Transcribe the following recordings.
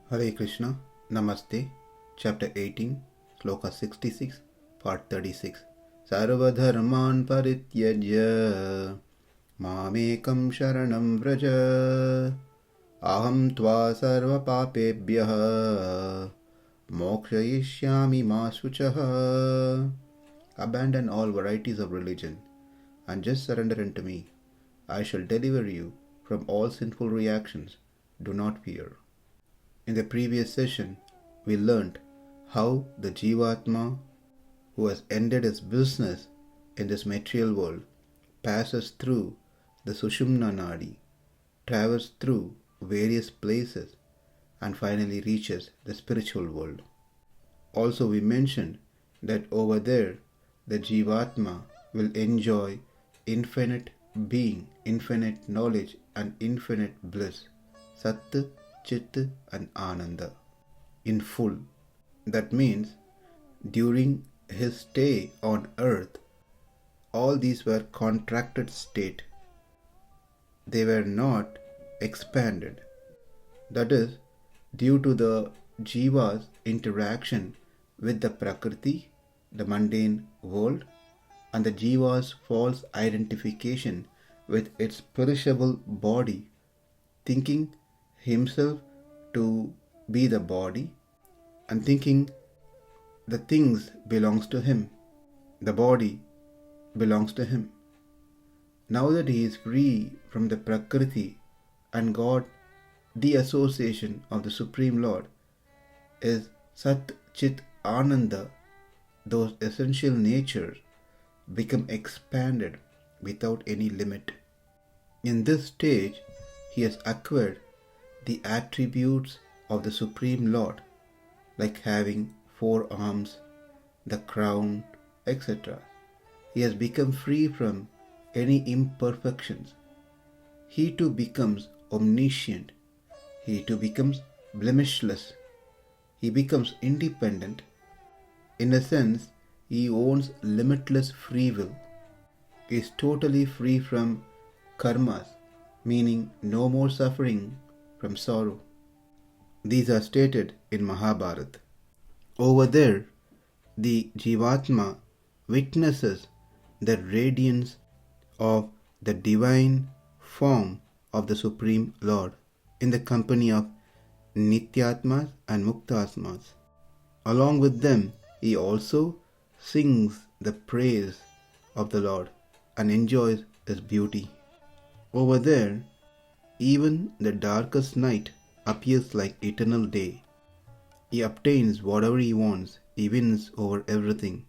Hare Krishna, Namaste, Chapter 18, Sloka 66, Part 36. Sarva-dharmān parityajya, ekaṁ śaraṇaṁ vraja, ahaṁ sarva-pāpebhyo, mokṣayiṣyāmi ma śucaḥ. Abandon all varieties of religion and just surrender unto me. I shall deliver you from all sinful reactions. Do not fear. In the previous session, we learnt how the Jivatma, who has ended his business in this material world, passes through the Sushumna Nadi, travels through various places, and finally reaches the spiritual world. Also, we mentioned that over there, the Jivatma will enjoy infinite being, infinite knowledge, and infinite bliss. Sat, Chit and Ananda in full. That means during his stay on earth, all these were contracted state. They were not expanded. That is due to the Jiva's interaction with the Prakriti, the mundane world, and the Jiva's false identification with its perishable body, thinking himself to be the body and thinking the things belongs to him, the body belongs to him. Now that he is free from the Prakriti and got the association of the Supreme Lord, is Sat, Chit, Ananda, those essential natures become expanded without any limit. In this stage, he has acquired the attributes of the Supreme Lord, like having 4 arms, the crown, etc. He has become free from any imperfections. He too becomes omniscient. He too becomes blemishless. He becomes independent. In a sense, he owns limitless free will. He is totally free from karmas, meaning no more suffering from sorrow. These are stated in Mahabharata. Over there, the Jivatma witnesses the radiance of the divine form of the Supreme Lord in the company of Nityatmas and Muktasmas. Along with them, he also sings the praise of the Lord and enjoys his beauty. Over there, even the darkest night appears like eternal day. He obtains whatever he wants. He wins over everything.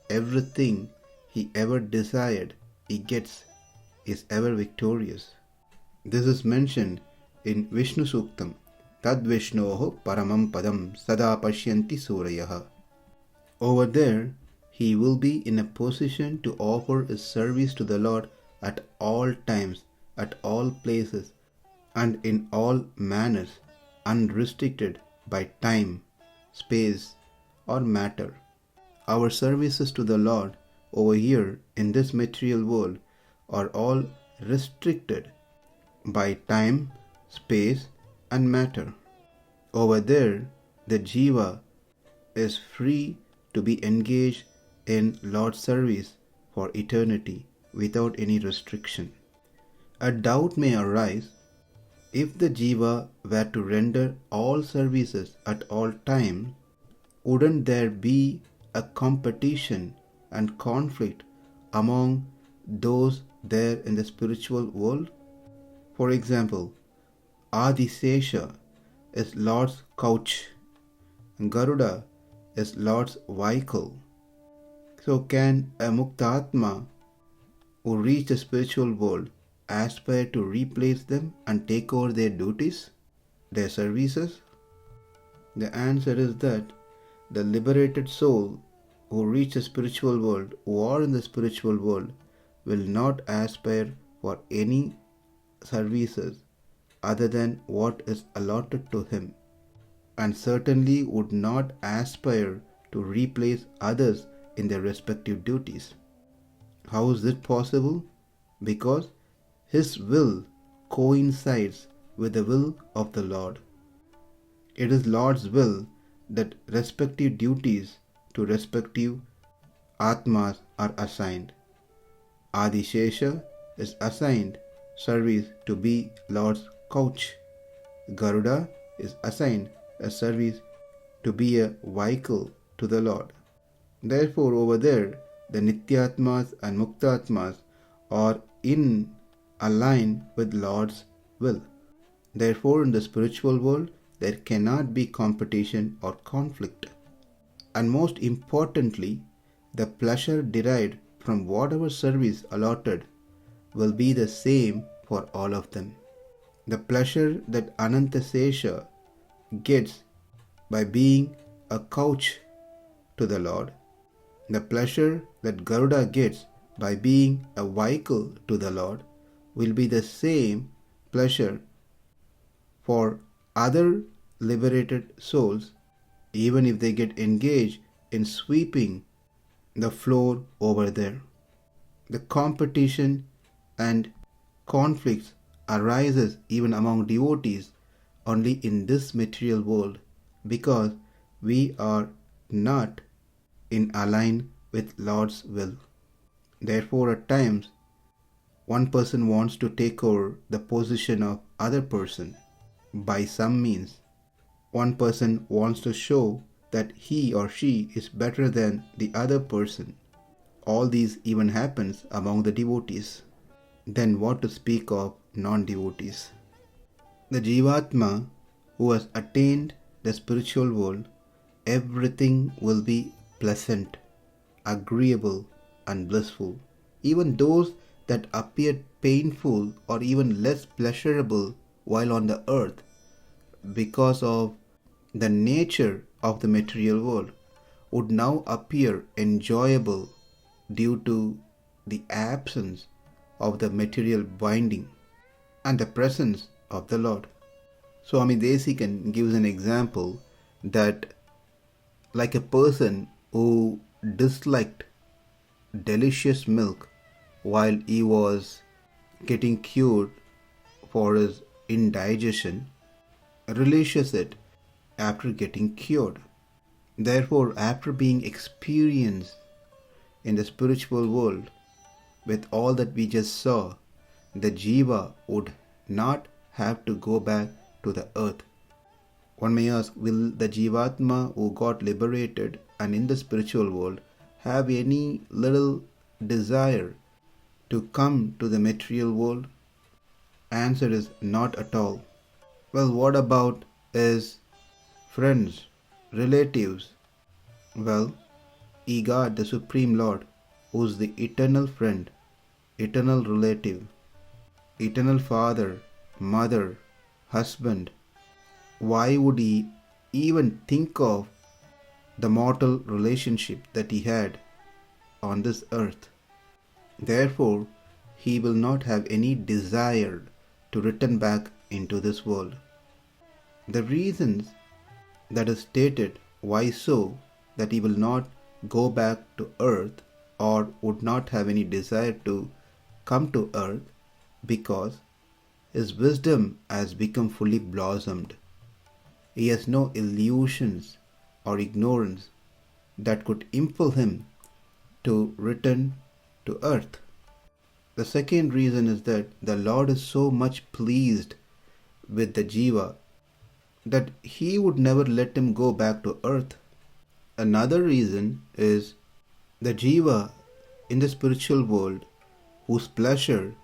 Everything he ever desired, he gets, is ever victorious. This is mentioned in Vishnu Suktam. Tad Vishnoho paramam padam sada pashyanti surayah. Over there, he will be in a position to offer his service to the Lord at all times, at all places, and in all manners, unrestricted by time, space, or matter. Our services to the Lord over here in this material world are all restricted by time, space, and matter. Over there, the Jiva is free to be engaged in Lord's service for eternity without any restriction. A doubt may arise: if the Jiva were to render all services at all times, wouldn't there be a competition and conflict among those there in the spiritual world? For example, Adisesha is Lord's couch, Garuda is Lord's vehicle. So can a Muktatma who reach the spiritual world aspire to replace them and take over their duties, their services? The answer is that the liberated soul who reach the spiritual world, who are in the spiritual world, will not aspire for any services other than what is allotted to him, and certainly would not aspire to replace others in their respective duties. How is it possible? Because his will coincides with the will of the Lord. It is Lord's will that respective duties to respective Atmas are assigned. Adishesha is assigned service to be Lord's couch. Garuda is assigned a service to be a vehicle to the Lord. Therefore, over there, the Nityatmas and Muktatmas are in align with Lord's will. Therefore, in the spiritual world, there cannot be competition or conflict. And most importantly, the pleasure derived from whatever service allotted will be the same for all of them. The pleasure that Anantasesha gets by being a couch to the Lord, the pleasure that Garuda gets by being a vehicle to the Lord will be the same pleasure for other liberated souls, even if they get engaged in sweeping the floor over there. The competition and conflicts arises even among devotees only in this material world because we are not in align with Lord's will. Therefore, at times, one person wants to take over the position of other person by some means. One person wants to show that he or she is better than the other person. All these even happens among the devotees. Then what to speak of non-devotees? The Jivatma who has attained the spiritual world, everything will be pleasant, agreeable and blissful. Even those that appeared painful or even less pleasurable while on the earth because of the nature of the material world would now appear enjoyable due to the absence of the material binding and the presence of the Lord. Swami Desikan gives an example that like a person who disliked delicious milk while he was getting cured for his indigestion, relishes it after getting cured. Therefore, after being experienced in the spiritual world with all that we just saw, the jiva would not have to go back to the earth. One may ask, will the jivatma who got liberated and in the spiritual world have any little desire to come to the material world? Answer is not at all. Well, what about his friends, relatives? Well, he got the Supreme Lord, who is the eternal friend, eternal relative, eternal father, mother, husband. Why would he even think of the mortal relationship that he had on this earth? Therefore, he will not have any desire to return back into this world. The reasons that is stated why so, that he will not go back to earth or would not have any desire to come to earth, because his wisdom has become fully blossomed. He has no illusions or ignorance that could impel him to return to earth. The second reason is that the Lord is so much pleased with the jiva that he would never let him go back to earth. Another reason is the jiva in the spiritual world whose pleasure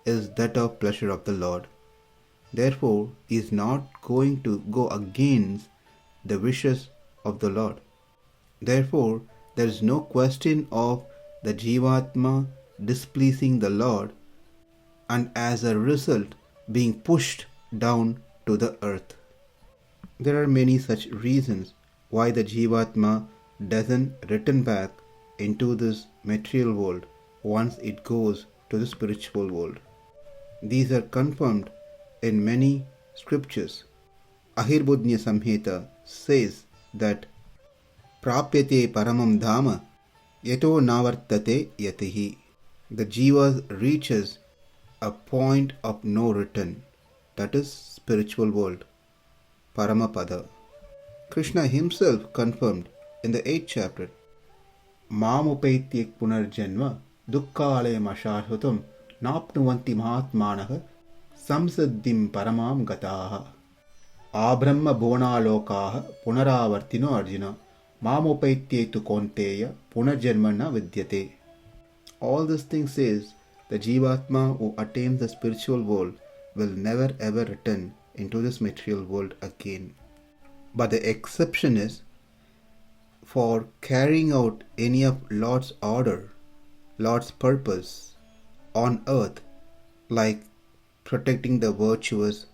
is that of pleasure of the Lord. Therefore, he is not going to go against the wishes of the Lord. Therefore, there is no question of the jivatma displeasing the Lord and as a result being pushed down to the earth. There are many such reasons why the jivatma doesn't return back into this material world once it goes to the spiritual world. These are confirmed in many scriptures. Ahirbudnya Samhita says that prapyate paramam dhama yato navartate yatihi. The jiva reaches a point of no return, that is spiritual world, Paramapada. Krishna himself confirmed in the 8th chapter, Māmupaityak punarjanma dukkālayam ashāshvatam nāpnuvanti mahatmānaha samsiddhim paramām gatāha. Abrahma bhuvānālokaha punarāvartino Arjuna Māmupaityetu konteya punarjanma na vidyate. All these things says the Jivatma who attains the spiritual world will never ever return into this material world again. But the exception is for carrying out any of Lord's order, Lord's purpose on earth, like protecting the virtuous,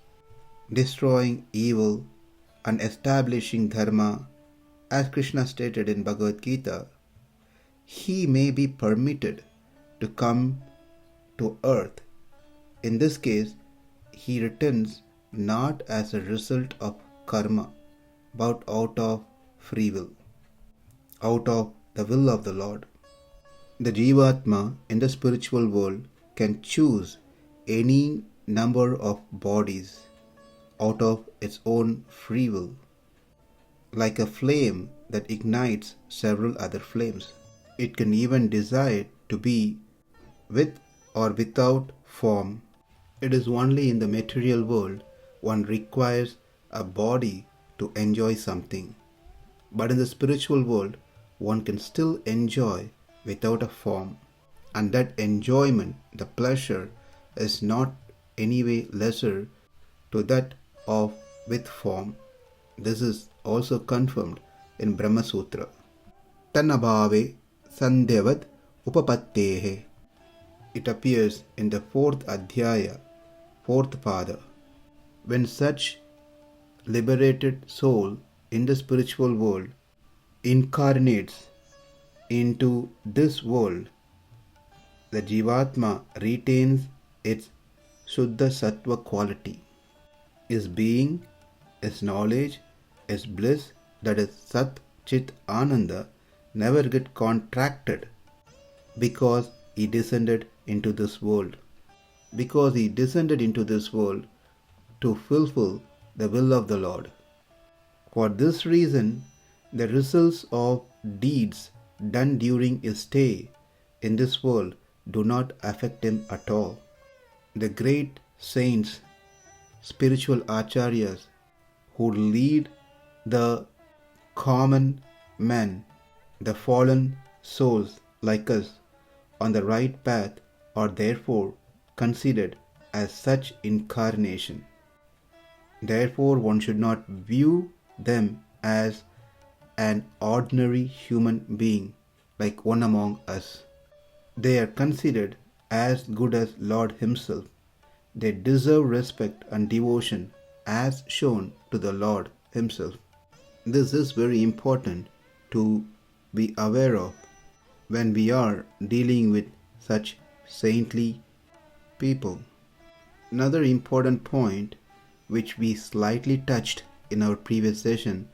destroying evil, and establishing dharma, as Krishna stated in Bhagavad Gita, he may be permitted to come to earth. In this case, he returns not as a result of karma, but out of free will, out of the will of the Lord. The Jivatma in the spiritual world can choose any number of bodies out of its own free will, like a flame that ignites several other flames. It can even desire to be with or without form. It is only in the material world one requires a body to enjoy something. But in the spiritual world, one can still enjoy without a form. And that enjoyment, the pleasure, is not any way lesser to that of with form. This is also confirmed in Brahma Sutra. Tanabhave sandhyavad upapattehe. It appears in the 4th Adhyaya, 4th Pada. When such liberated soul in the spiritual world incarnates into this world, the Jivatma retains its Shuddha Sattva quality. His being, his knowledge, his bliss, that is Sat Chit Ananda, never get contracted because he descended into this world. Because he descended into this world to fulfill the will of the Lord. For this reason, the results of deeds done during his stay in this world do not affect him at all. The great saints, spiritual acharyas who lead the common men, the fallen souls like us, on the right path are therefore considered as such incarnation. Therefore, one should not view them as an ordinary human being like one among us. They are considered as good as Lord Himself. They deserve respect and devotion as shown to the Lord Himself. This is very important to be aware of when we are dealing with such saintly people. Another important point which we slightly touched in our previous session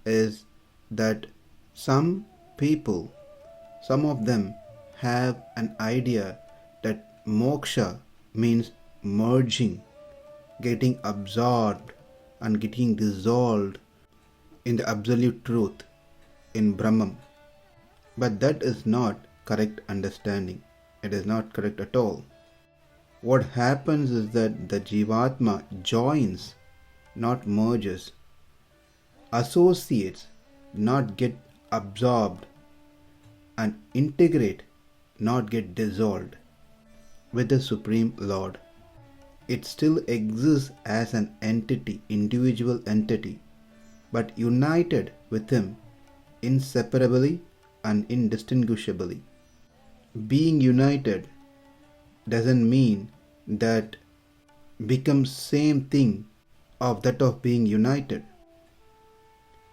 is that some people, some of them have an idea that moksha means merging, getting absorbed and getting dissolved in the absolute truth, in Brahman. But that is not correct understanding. It is not correct at all. What happens is that the Jivatma joins, not merges, associates, not get absorbed, and integrate, not get dissolved with the Supreme Lord. It still exists as an entity, individual entity, but united with Him inseparably and indistinguishably. Being united doesn't mean that becomes same thing of that of being united.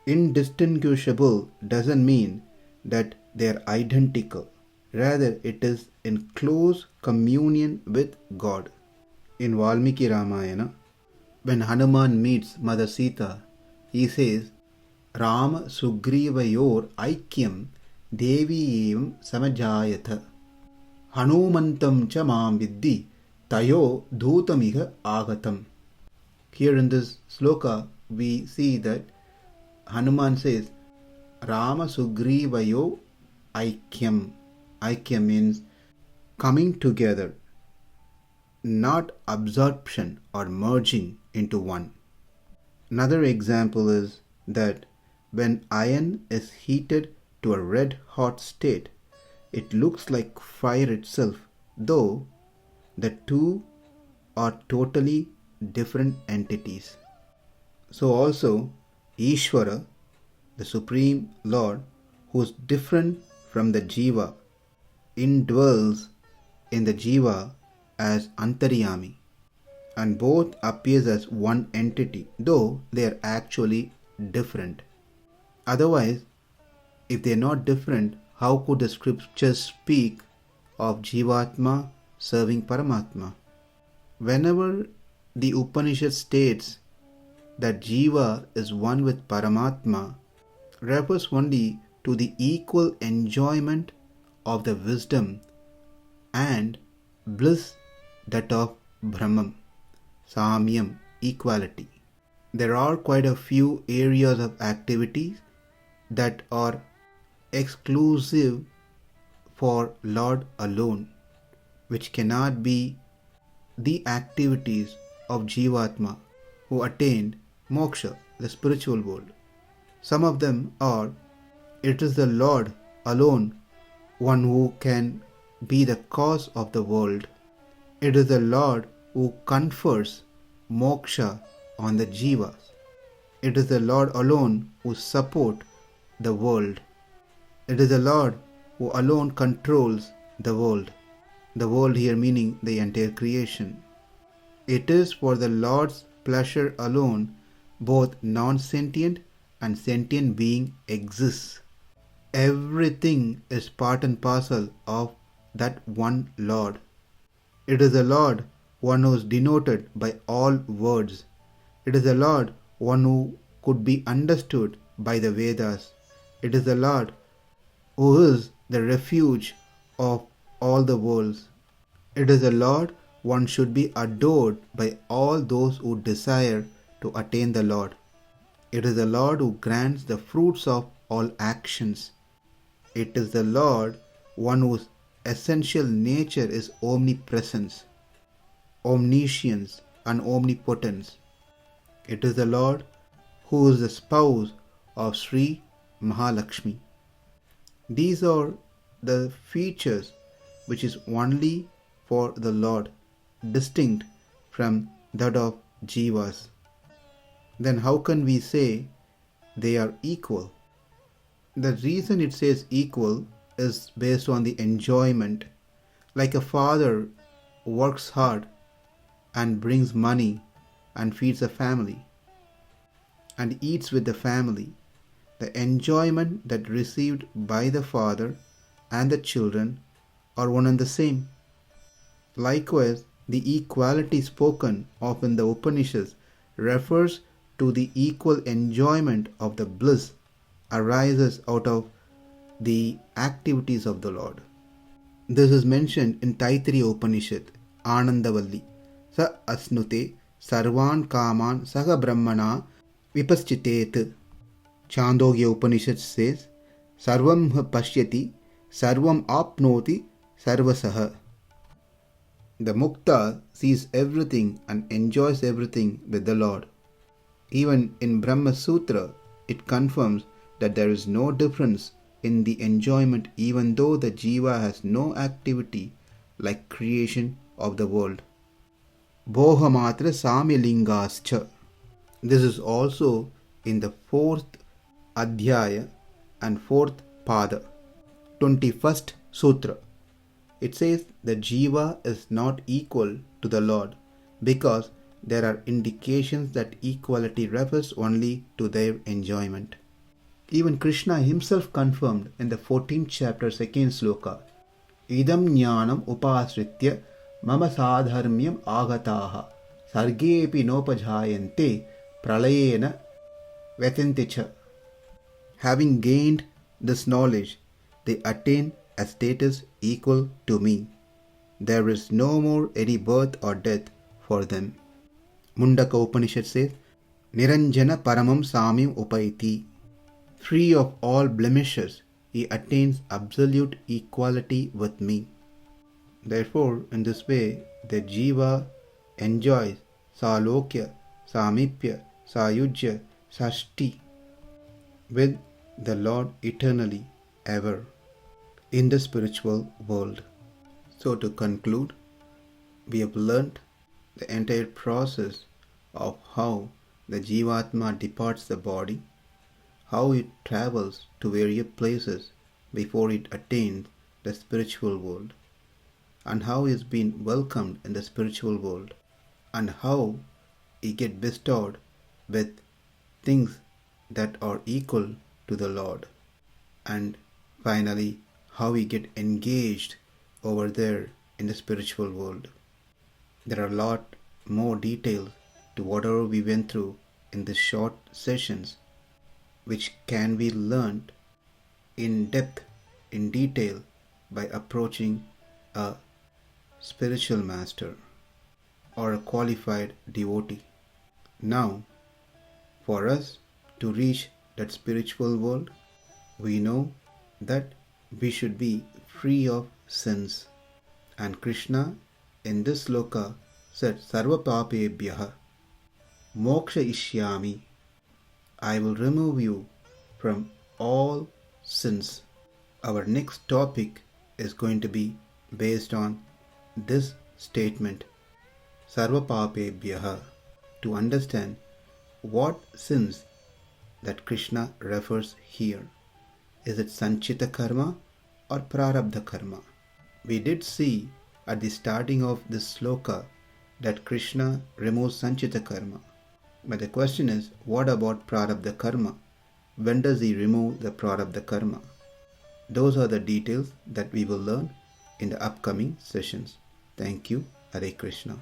Indistinguishable doesn't mean that they are identical. Rather, it is in close communion with God. In Valmiki Ramayana, when Hanuman meets Mother Sita, he says, Rama Sugrivayor Aikyam Devi evam samajayata Hanumantam cha mam viddhi tayo dhutamiha agatam. Here in this sloka, we see that Hanuman says, Rama Sugrivayo ekaṁ. Ekaṁ means coming together, not absorption or merging into one. Another example is that when iron is heated to a red hot state, it looks like fire itself, though the two are totally different entities. So also Ishvara, the Supreme Lord, who is different from the Jiva, indwells in the Jiva as Antaryami, and both appears as one entity, though they are actually different. Otherwise, if they are not different, how could the scriptures speak of Jivatma serving Paramatma? Whenever the Upanishad states that Jiva is one with Paramatma, refers only to the equal enjoyment of the wisdom and bliss, that of Brahman, Samyam, equality. There are quite a few areas of activities that are exclusive for Lord alone, which cannot be the activities of Jivatma who attained moksha, the spiritual world. Some of them are, it is the Lord alone, one who can be the cause of the world. It is the Lord who confers moksha on the jivas. It is the Lord alone who supports the world. It is the Lord who alone controls the world. The world here meaning the entire creation. It is for the Lord's pleasure alone both non-sentient and sentient being exists. Everything is part and parcel of that one Lord. It is the Lord, one who is denoted by all words. It is the Lord, one who could be understood by the Vedas. It is the Lord who is the refuge of all the worlds. It is the Lord, one should be adored by all those who desire to attain the Lord. It is the Lord who grants the fruits of all actions. It is the Lord, one whose essential nature is omnipresence, omniscience and omnipotence. It is the Lord who is the spouse of Sri Mahalakshmi. These are the features which is only for the Lord, distinct from that of jivas. Then how can we say they are equal? The reason it says equal is based on the enjoyment. Like a father works hard and brings money and feeds a family and eats with the family, the enjoyment that received by the father and the children are one and the same. Likewise, the equality spoken of in the Upanishads refers to the equal enjoyment of the bliss arises out of the activities of the Lord. This is mentioned in Taittiriya Upanishad, Anandavalli. Sa asnute sarvān kāmān saha brahmana vipaschiteet. Chandogya Upanishad says, Sarvam pashyati, sarvam apnoti, sarvasaha. The mukta sees everything and enjoys everything with the Lord. Even in Brahma Sutra, it confirms that there is no difference in the enjoyment even though the jiva has no activity like creation of the world. Bhohamatra samyalingascha. This is also in the 4th adhyaya and 4th pada, 21st sutra. It says the jiva is not equal to the Lord because there are indications that equality refers only to their enjoyment. Even Krishna himself confirmed in the 14th chapter 2nd sloka, Idam jnanam upasritya mama sadharmyam agataha sargepi nopajayante pralayena vetanticha. Having gained this knowledge, they attain a status equal to me. There is no more any birth or death for them. Mundaka Upanishad says, Niranjana paramam samyam upaiti. free of all blemishes, he attains absolute equality with me. Therefore, in this way, the jiva enjoys salokya, samipya, sayujya, sashti with the Lord eternally, ever, in the spiritual world. So to conclude, we have learnt the entire process of how the Jivatma departs the body, how it travels to various places before it attains the spiritual world, and how he is being welcomed in the spiritual world, and how he gets bestowed with things that are equal to the Lord, and finally how we get engaged over there in the spiritual world. There are a lot more details to whatever we went through in these short sessions, which can be learned in depth, in detail, by approaching a spiritual master or a qualified devotee. Now, for us to reach that spiritual world, we know that we should be free of sins. And Krishna in this sloka said, sarva-pāpebhyo, mokṣayiṣyāmi, I will remove you from all sins. Our next topic is going to be based on this statement, sarva-pāpebhyo, to understand what sins that Krishna refers here. Is it sanchita karma or prarabdha karma? We did see at the starting of this sloka that Krishna removes sanchita karma. But the question is, what about prarabdha karma? When does he remove the prarabdha karma? Those are the details that we will learn in the upcoming sessions. Thank you. Hare Krishna.